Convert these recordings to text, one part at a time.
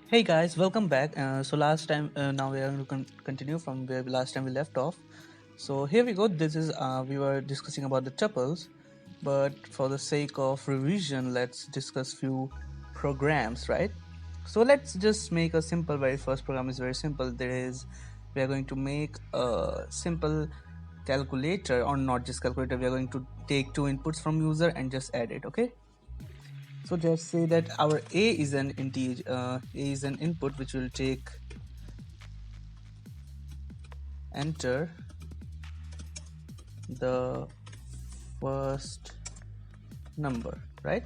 Hey guys, welcome back. So last time, now we are going to continue from where last time we left off. So here we go. This is we were discussing about the tuples, but for the sake of revision, let's discuss few programs, right? So let's just make a simple. Very first program is very simple. There is we are going to make a simple calculator, or not just calculator. We are going to take two inputs from user and just add it. Okay. So just say that our a is an integer, a is an input which will take enter the first number, right?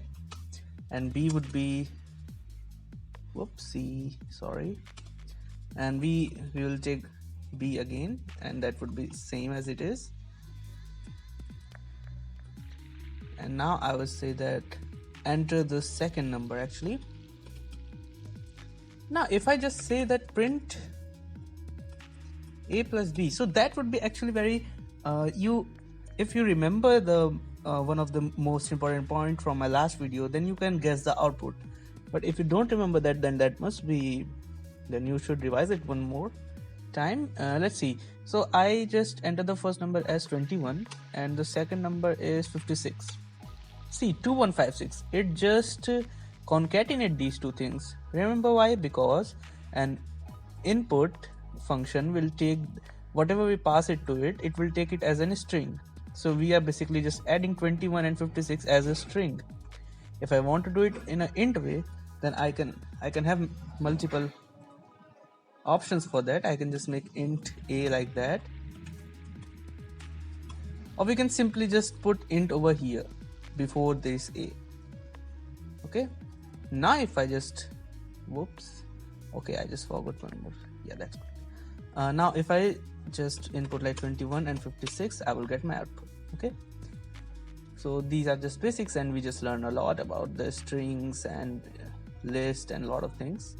And b would be whoopsie, sorry, and we will take b again, and that would be same as it is. And now I would say that enter the second number actually. Now if I just say that print a plus b, so that would be actually very if you remember the one of the most important point from my last video, then you can guess the output. But if you don't remember that, then that must be, then you should revise it one more time. Let's see. So I just enter the first number as 21 and the second number is 56. See, 2156, it just concatenate these two things. Remember why? Because an input function will take whatever we pass it to it, it will take it as a string. So we are basically just adding 21 and 56 as a string. If I want to do it in an int way, then I can have multiple options for that. I can just make int a like that, or we can simply just put int over here before this a. Okay, now if I just I just forgot one more. Yeah, that's good. Now if I just input like 21 and 56, I will get my output. Okay, so these are just basics, and we just learn a lot about the strings and list and a lot of things.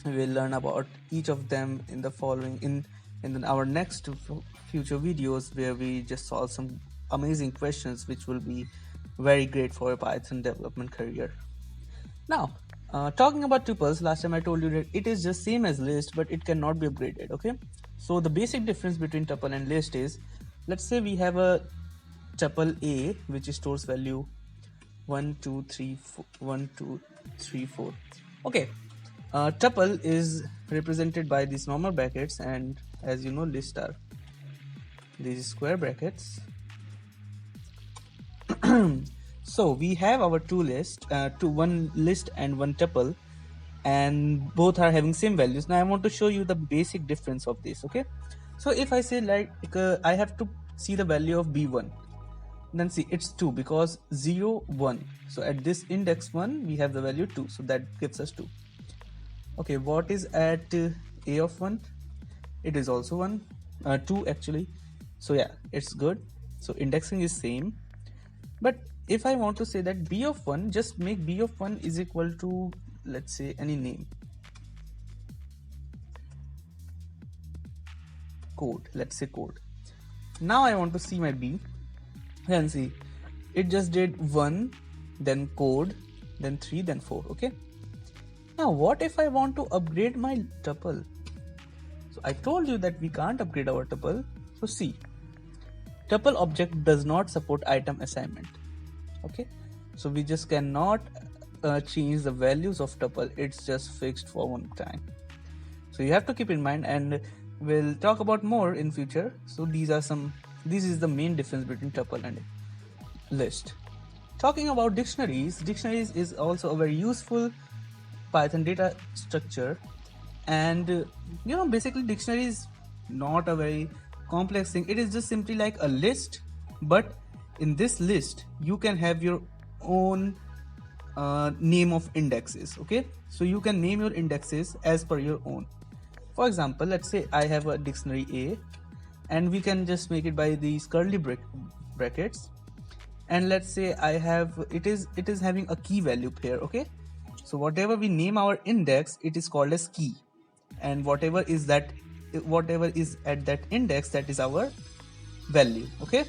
We will learn about each of them in the following in our next future videos, where we just solve some amazing questions which will be very great for a Python development career. Now talking about tuples, last time I told you that it is just same as list, but it cannot be upgraded. Okay, so the basic difference between tuple and list is, let's say we have a tuple a which stores value 1 2 3 4 1 2 3 4. Okay, tuple is represented by these normal brackets, and as you know, list are these square brackets. So we have our one list and one tuple, and both are having same values. Now I want to show you the basic difference of this. Okay, so if I say like I have to see the value of b1, then see it's 2 because 0 1. So at this index 1 we have the value 2, so that gives us 2. Okay, what is at a of 1? It is also 1, 2 actually. So yeah, it's good. So indexing is same. But if I want to say that b of 1, just make b of 1 is equal to, let's say, any name, code, let's say code. Now I want to see my b, then see it just did 1, then code, then 3, then 4. Okay, now what if I want to upgrade my tuple? So I told you that we can't upgrade our tuple. So see, tuple object does not support item assignment. Okay, so we just cannot change the values of tuple. It's just fixed for one time. So you have to keep in mind, and we'll talk about more in future. So this is the main difference between tuple and list. Talking about dictionaries is also a very useful Python data structure, and basically dictionary is not a very complex thing. It is just simply like a list, but in this list you can have your own name of indexes. Okay, so you can name your indexes as per your own. For example, let's say I have a dictionary A, and we can just make it by these curly brackets, and let's say I have it is having a key value pair. Okay, so whatever we name our index, it is called as key, and whatever is at that index, that is our value. Okay,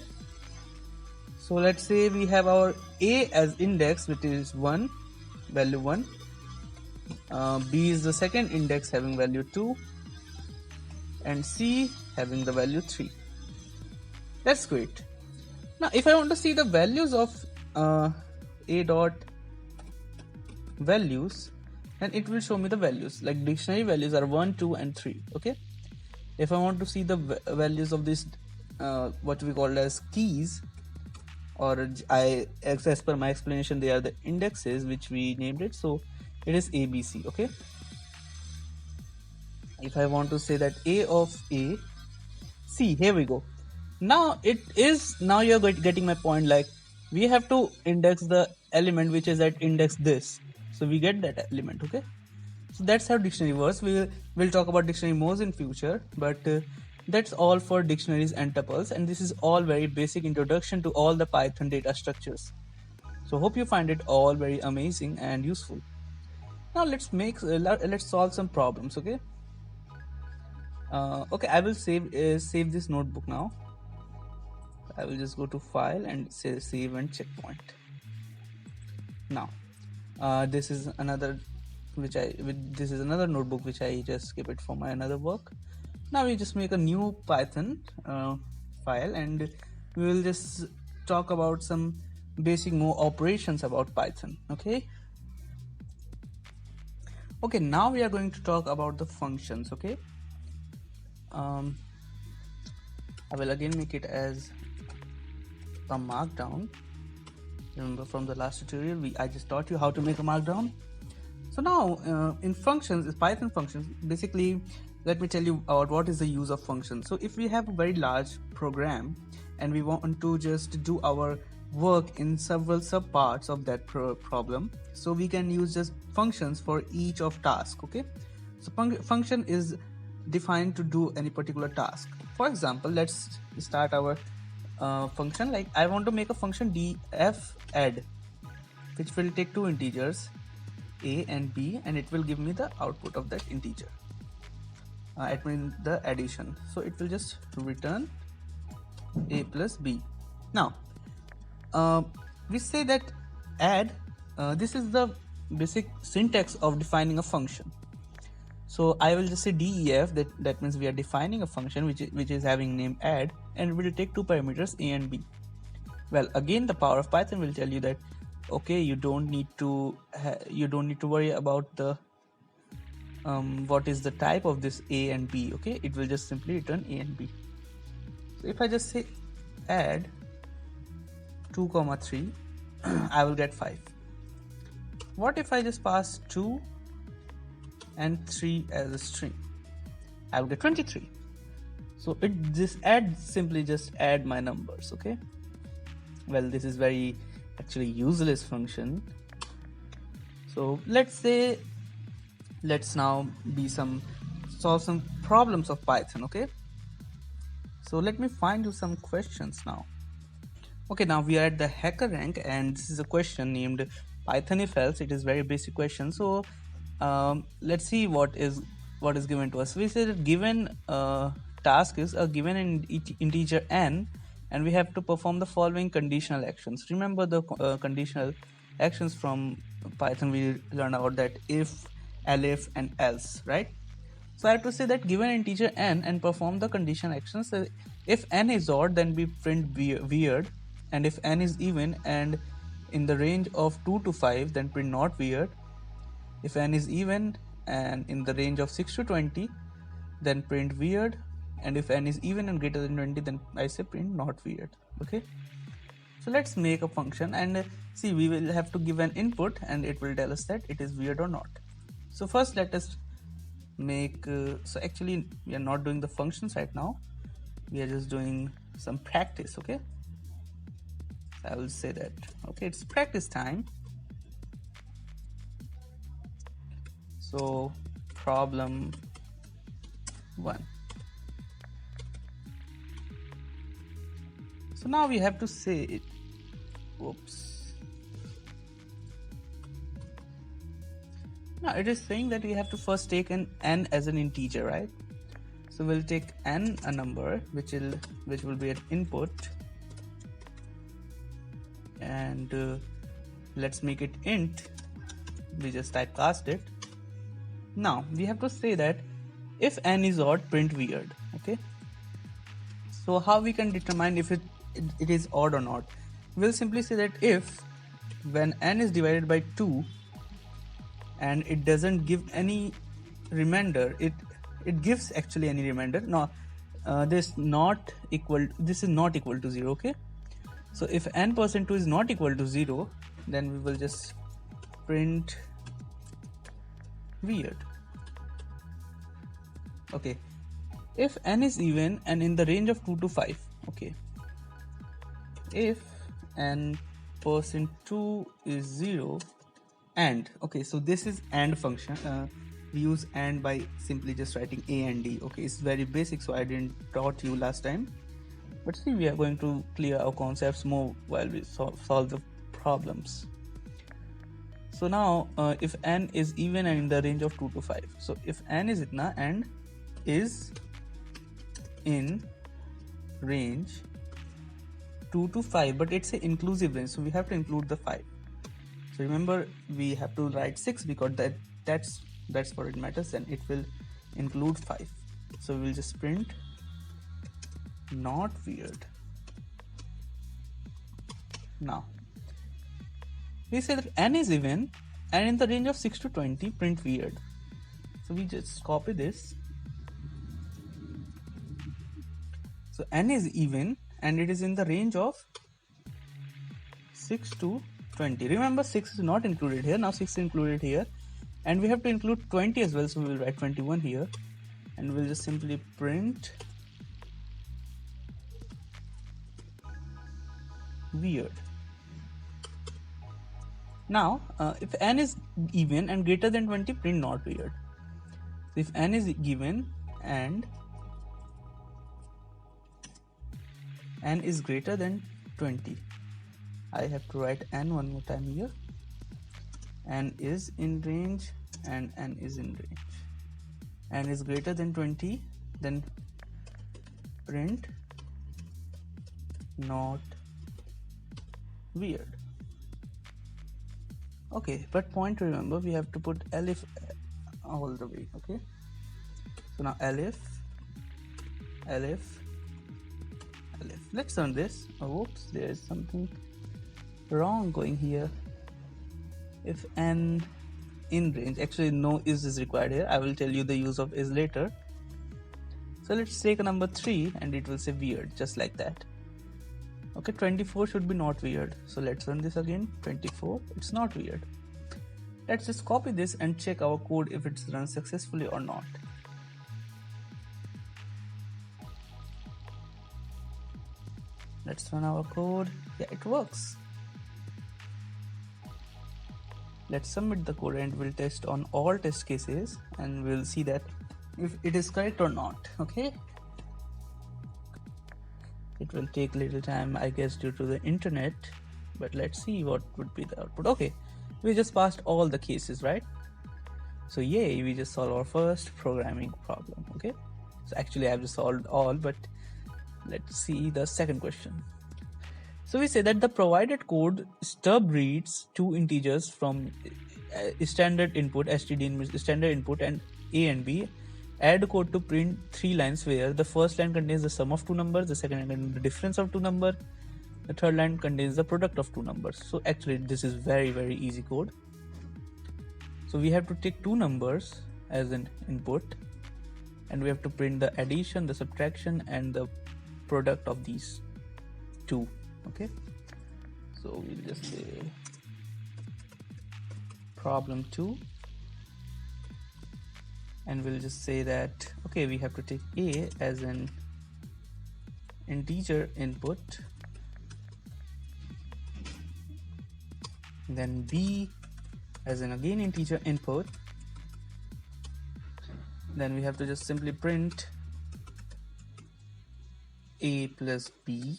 so let's say we have our a as index, which is 1, value 1, B is the second index having value 2, and C having the value 3. That's great. Now if I want to see the values of A dot values, then it will show me the values, like dictionary values are 1, 2 and 3. Okay, if I want to see the values of this what we call as keys, or as per my explanation, they are the indexes which we named it, so it is ABC. Okay, if I want to say that A of A, C, here we go. Now you're getting my point, like we have to index the element which is at index this, so we get that element. Okay, so that's how dictionary works. We'll talk about dictionary more in future, but that's all for dictionaries and tuples, and this is all very basic introduction to all the Python data structures. So hope you find it all very amazing and useful. Now let's solve some problems. Okay, okay, I will save this notebook now. I will just go to file and say save and checkpoint. Now this is another notebook which I just keep it for my another work. Now we just make a new Python file, and we will just talk about some basic more operations about Python. Okay, now we are going to talk about the functions. Okay, I will again make it as a markdown. Remember from the last tutorial I just taught you how to make a markdown. So now in functions, Python functions, basically let me tell you about what is the use of functions. So if we have a very large program and we want to just do our work in several subparts of that problem, so we can use just functions for each of task. Okay, so function is defined to do any particular task. For example, let's start our function. Like I want to make a function df add, which will take two integers a and b, and it will give me the output of that integer. It means the addition, so it will just return a plus b. Now we say that add, this is the basic syntax of defining a function. So I will just say def, that means we are defining a function which is having name add, and will take two parameters a and b. Well, again the power of Python will tell you that okay, you don't need to worry about the what is the type of this a and b. Okay, it will just simply return a and b. So if I just say add 2, 3, I will get 5. What if I just pass 2 and 3 as a string? I will get 23. So this add simply just add my numbers. Okay, well, this is very actually useless function. So let's now solve some problems of Python. Okay, so let me find you some questions now. Okay, now we are at the hacker rank, and this is a question named Python if else. It is very basic question. So let's see what is given to us. We say that given task is a given integer n, and we have to perform the following conditional actions. Remember the conditional actions from Python, we learned about that: if, elif and else, right? So I have to say that given integer n and perform the conditional actions. If n is odd, then we print weird, and if n is even and in the range of 2 to 5, then print not weird. If n is even and in the range of 6 to 20, then print weird, and if n is even and greater than 20, then I say print not weird. Okay, so let's make a function, and see, we will have to give an input and it will tell us that it is weird or not. So first let us make so actually we are not doing the functions right now, we are just doing some practice. Okay, I will say that okay, it's practice time. So problem 1. So now we have to say it. Whoops. Now it is saying that we have to first take an n as an integer, right? So we'll take n, a number which will be an input, and let's make it int. We just typecast it. Now we have to say that if n is odd, print weird. Okay, so how we can determine if it is odd or not? We'll simply say that if when n is divided by 2 and it doesn't give any remainder, it gives actually any remainder. No, this is not equal to 0. Okay, so if n% 2 is not equal to 0, then we will just print weird. Okay, if n is even and in the range of 2 to 5. Okay, if n%2 is 0 and, okay, so this is AND function. We use AND by simply just writing A and D. Okay, it's very basic, so I didn't taught you last time, but see, we are going to clear our concepts more while we solve the problems. So now if n is even and in the range of 2 to 5, so if n is itna and is in range 2 to 5, but it's an inclusive range, so we have to include the 5. So remember, we have to write 6 because that's what it matters, and it will include 5. So we'll just print not weird. Now we say that n is even and in the range of 6 to 20, print weird. So we just copy this. So n is even and it is in the range of 6 to 20. Remember, 6 is not included here. Now 6 is included here, and we have to include 20 as well, so we will write 21 here, and we'll just simply print weird. Now if n is even and greater than 20, print not weird. So if n is given and n is greater than 20, I have to write n one more time here. N is in range and n is in range. N is greater than 20, then print not weird. Okay, but point to remember, we have to put elif all the way. Okay, so now elif. Let's run this. Oh, whoops, there is something wrong going here. If n in range, actually no is required here. I will tell you the use of is later. So let's take a number 3 and it will say weird, just like that. Okay, 24 should be not weird. So let's run this again. 24, it's not weird. Let's just copy this and check our code if it's run successfully or not. Let's run our code. Yeah, it works. Let's submit the code and we'll test on all test cases and we'll see that if it is correct or not. Okay, it will take a little time, I guess, due to the internet, but let's see what would be the output. Okay, we just passed all the cases, right? So yay, we just solved our first programming problem. Okay, so actually I've just solved all, but let's see the second question. So we say that the provided code stub reads two integers from standard input, std standard input, and a and b. Add code to print 3 lines where the first line contains the sum of two numbers, the second line contains the difference of two numbers, the third line contains the product of two numbers. So actually this is very easy code. So we have to take two numbers as an input and we have to print the addition, the subtraction, and the product of these two. Okay, so we'll just say problem 2 and we'll just say that, okay, we have to take a as an integer input, then b as an again integer input, then we have to just simply print a plus b,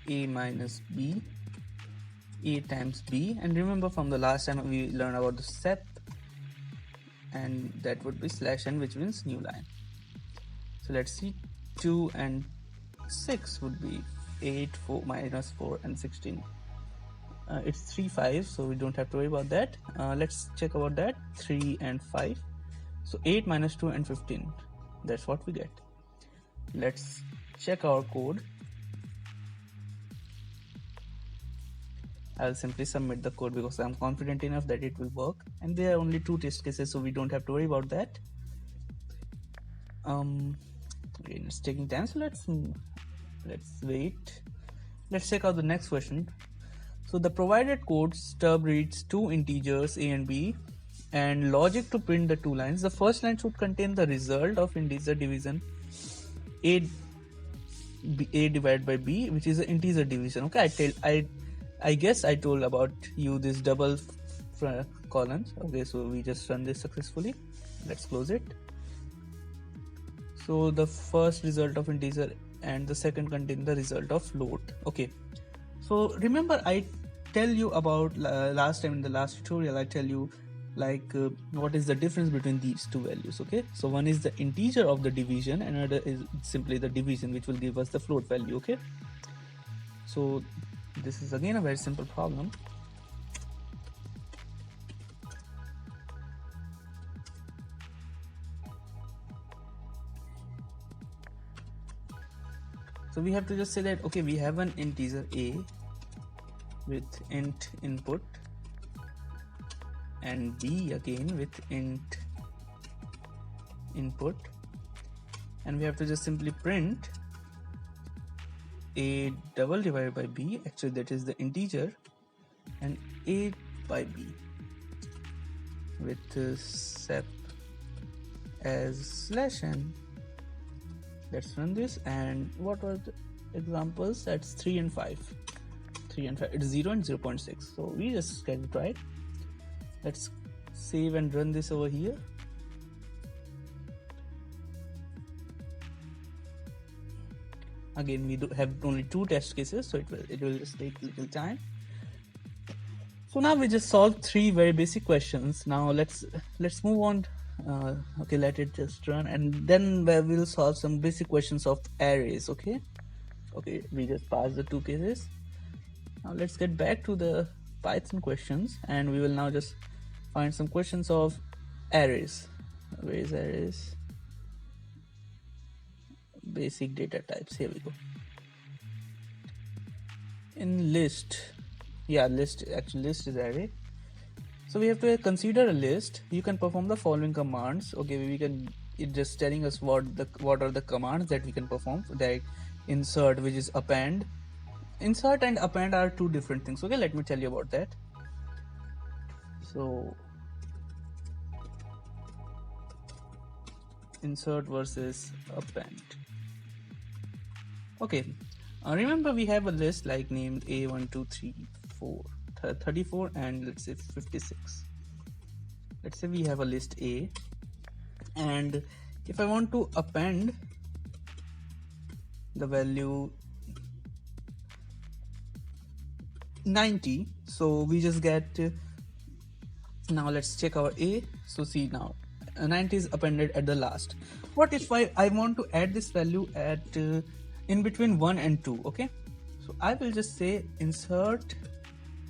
a minus b, a times b, and remember from the last time we learned about the sep, and that would be slash n, which means new line. So let's see, 2 and 6 would be 8, 4 minus 4 and 16. It's 3 5, so we don't have to worry about that. Let's check about that. 3 and 5. So 8 minus 2 and 15. That's what we get. Let's check our code. I'll simply submit the code because I'm confident enough that it will work. And there are only 2 test cases, so we don't have to worry about that. Again, it's taking time, so let's wait. Let's check out the next question. So the provided code stub reads 2 integers a and b and logic to print the 2 lines. The first line should contain the result of integer division a divided by b, which is an integer division. Okay, I guess I told about you this double columns. Okay, so we just run this successfully. Let's close it. So the first result of integer and the second contain the result of float. Okay, so remember I tell you about last time in the last tutorial, I tell you like what is the difference between these two values. Okay, so one is the integer of the division, another is simply the division, which will give us the float value. Okay, so this is again a very simple problem. So we have to just say that, okay, we have an integer a with int input and b again with int input, and we have to just simply print a double divided by b, actually that is the integer, and a by b with sep as /n. Let's run this, and what were the examples? That's 3 and 5. 3 and 5, it's 0 and 0.6, so we just get it right. Let's save and run this over here. Again, we do have only 2 test cases, so it will just take a little time. So now we just solved 3 very basic questions. Now let's move on. Okay, let it just run, and then we will solve some basic questions of arrays. Okay, we just passed the 2 cases. Now let's get back to the Python questions, and we will now just find some questions of arrays. Where is arrays? Basic data types. Here we go. In list, yeah, list is array. So we have to consider a list. You can perform the following commands. Okay, it's just telling us what are the commands that we can perform. Like insert, which is append. Insert and append are 2 different things. Okay, let me tell you about that. So insert versus append. Okay, remember we have a list like named A1, 2, 3, 4, 34, and let's say 56. Let's say we have a list A, and if I want to append the value 90, so we just get now let's check our A. So see, now 90 is appended at the last. What if I want to add this value at in between 1 and 2? Okay, so I will just say insert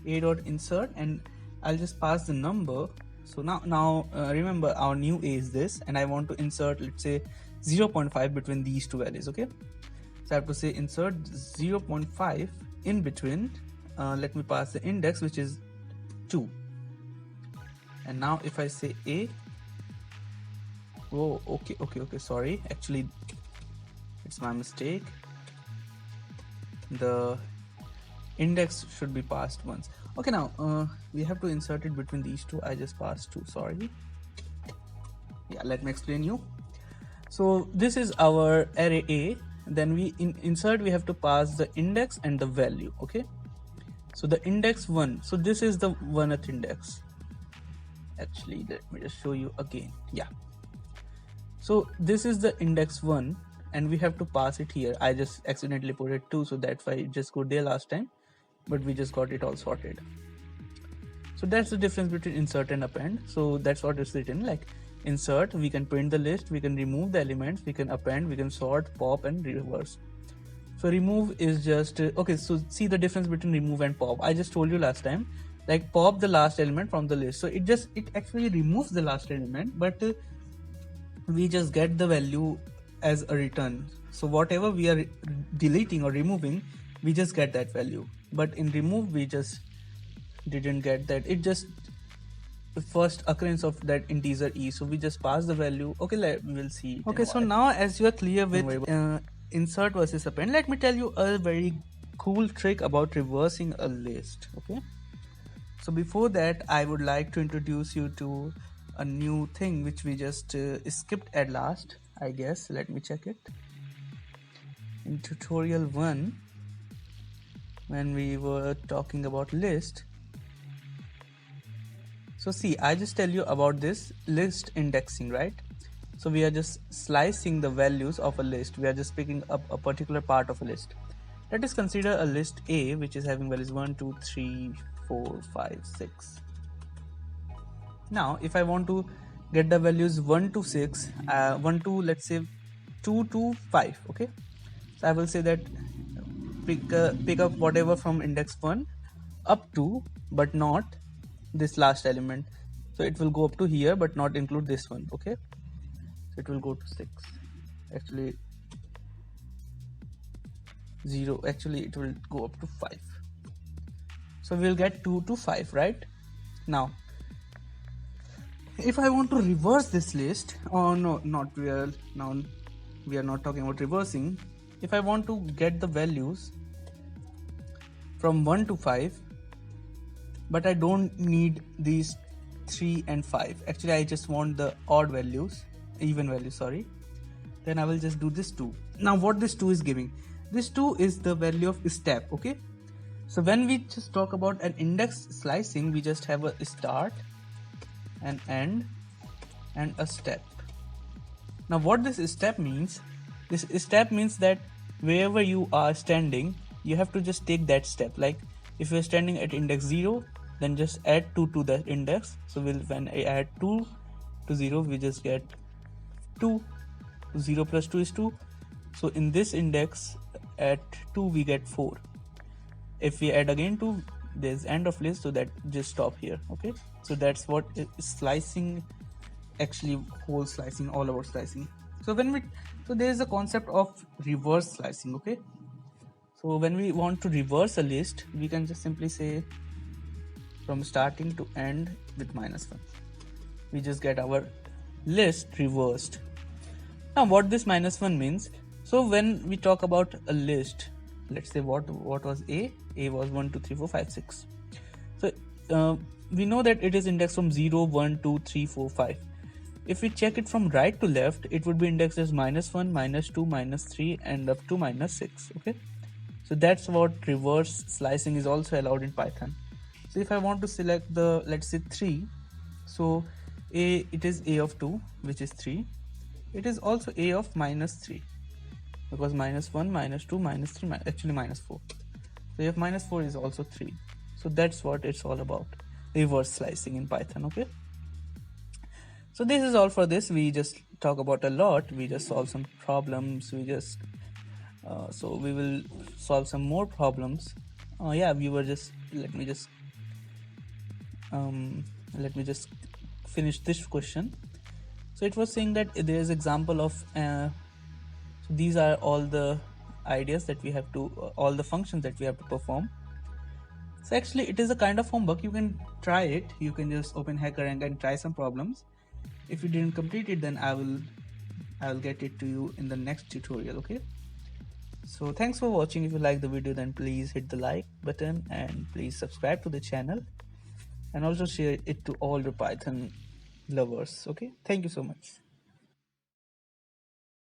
a dot insert, and I'll just pass the number. So now remember our new A is this, and I want to insert, let's say 0.5 between these 2 values. Okay, so I have to say insert 0.5 in between. Let me pass the index, which is 2, and now if I say A, oh, okay, sorry, actually it's my mistake. The index should be passed once. Okay, now we have to insert it between these 2. I just passed 2, sorry. Yeah, let me explain you. So this is our array A, then we insert, we have to pass the index and the value. Okay, so the index 1, so this is the 1th index. Actually, let me just show you again. Yeah, so this is the index 1, and we have to pass it here. I just accidentally put it 2, so that's why it just got there last time, but we just got it all sorted. So that's the difference between insert and append. So that's what is written, like insert, we can print the list, we can remove the elements, we can append, we can sort, pop, and reverse. So remove is just okay, so see the difference between remove and pop. I just told you last time, like pop the last element from the list, so it actually removes the last element, but we just get the value as a return. So whatever we are deleting or removing, we just get that value. But in remove, we just didn't get that. It just the first occurrence of that integer e, so we just pass the value. Okay, we'll see it. Okay, so now as you are clear with insert versus append, let me tell you a very cool trick about reversing a list. Okay, so before that, I would like to introduce you to a new thing which we just skipped at last, I guess. Let me check it. In tutorial 1, when we were talking about list, so see, I just tell you about this list indexing, right? So we are just slicing the values of a list. We are just picking up a particular part of a list. Let us consider a list A, which is having values 1, 2, 3, 4, 5, 6. Now, if I want to get the values 1 to 6, 1 to, let's say 2 to 5, okay? So I will say that pick up whatever from index 1 up to, but not this last element. So it will go up to here, but not include this one, okay? So it will go to 6. Actually, 0. Actually, it will go up to 5. So we'll get 2 to 5, right? Now, if I want to reverse this list, or no, not real, now we are not talking about reversing. If I want to get the values from 1 to 5, but I don't need these 3 and 5. Actually, I just want the odd values, even values, sorry. Then I will just do this 2. Now what this 2 is giving? This 2 is the value of step, okay? So when we just talk about an index slicing, we just have a start, an end, and a step. Now what this step means? This step means that wherever you are standing, you have to just take that step. Like if you're standing at index 0, then just add 2 to that index. So when I add 2 to 0, we just get 2. 0 plus 2 is 2. So in this index at 2 we get 4. If we add again 2, there's end of list, so that just stop here. Okay, so that's what is slicing, actually whole slicing, all about slicing. So there is a concept of reverse slicing. Okay, so when we want to reverse a list, we can just simply say from starting to end with -1. We just get our list reversed. Now what this -1 means, so when we talk about a list, let's say what was A was 1 2 3 4 5 6. So we know that it is indexed from 0 1 2 3 4 5. If we check it from right to left, it would be indexed as -1 -2 -3 and up to -6. Okay, so that's what reverse slicing is also allowed in Python. So if I want to select the, let's say 3, so it is A of 2, which is 3. It is also A of -3, because -1 -2 -3 actually -4. So A of -4 is also 3. So that's what it's all about, reverse slicing in Python. Okay, so this is all for this. We just talk about a lot, we just solve some problems, we just so we will solve some more problems. Yeah, we were just let me just finish this question. So it was saying that there is example of so these are all the ideas that we have to all the functions that we have to perform. So actually it is a kind of homework. You can try it. You can just open HackerRank and try some problems. If you didn't complete it, then I will get it to you in the next tutorial. Okay, so thanks for watching. If you like the video, then please hit the like button and please subscribe to the channel, and also share it to all the Python lovers. Okay, thank you so much.